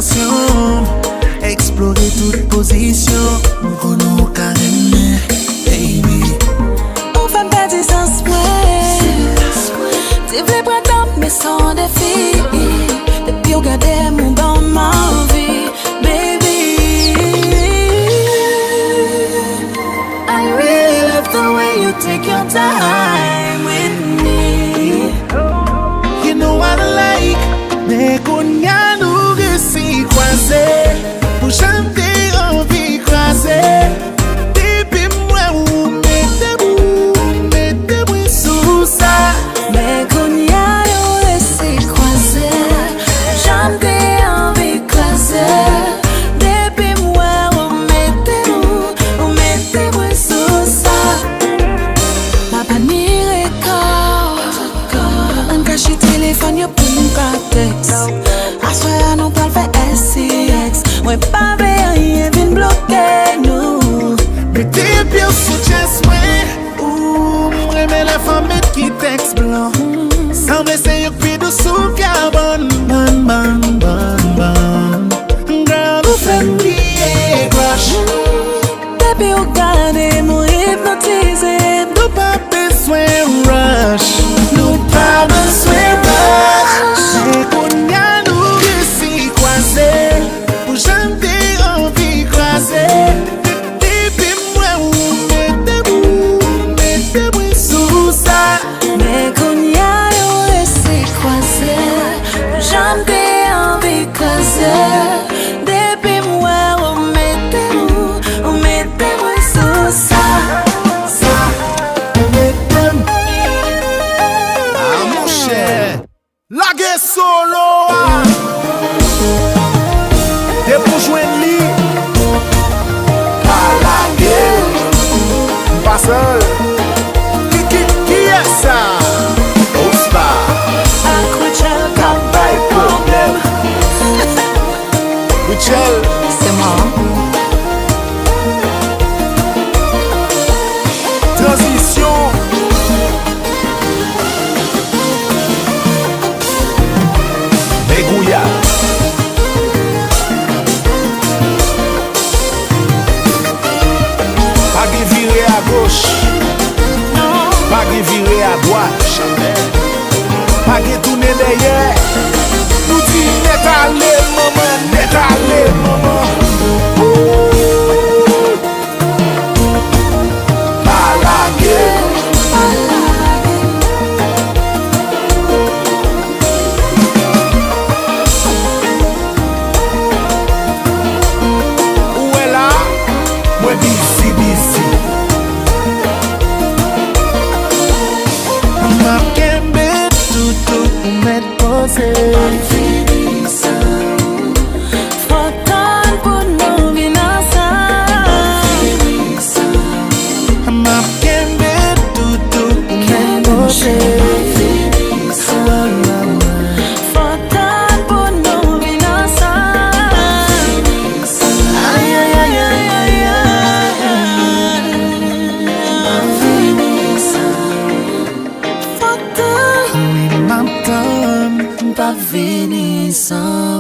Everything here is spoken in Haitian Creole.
atensyon, explore toute posisyon, mkono karene, baby. Ou fèm perdi sans ti vle prentan me son defi. Depi ou gade moun ban ma vi, baby. I really love the way you take your time with me. You know I like, me konya nou resi kwaze, pou jante anvi kwaze. Depi mwen ou mette mwen sou sa. Me konya yo resi kwaze, jante anvi kwaze. Depi mwen ou mette mwen sou sa. Ma pa ni rekord, an kashi telefon yo pou mka text. Aswe nou pral fe SCX, mwen pa ve rien vin bloke nou. Mette piyo sou chest mwen, ou mreme la famet ki text blan. Semble se yok pi dou sou carbon, ban. Girl, ou fem liye crush. Depi ou gade mou hypnotize, Nou pa beswen rush, nou pa beswen rush. Me konya nou resi kwaze, pou jante anvi kwaze. Depi mwen ou mette mwen sou sa. me konya yo resi kwaze, jante anvi kwaze. Depi mwen ou mette mwen sou sa. Ah mon cher, lage solo te pou jwen li, pa lage, pa seul. Qui est ça? Ospa, Akwechel ka bay problem. Michel, c'est moi. transition. Begouya. Pas de virer à gauche, pas de virer à droite, pas de tourner derrière. Nous dit net aller maman, net aller maman. Pas la gueule. Où est là? Moi busy. Ma kembe toutou pou met pose. Fotan pou nou vin ansan. Ma kembe toutou pou met pose. Fotan pou nou vin ansan. Ay, ay, ay, ay, ay, ay. Fotan Oui, m'entend. pa vini san.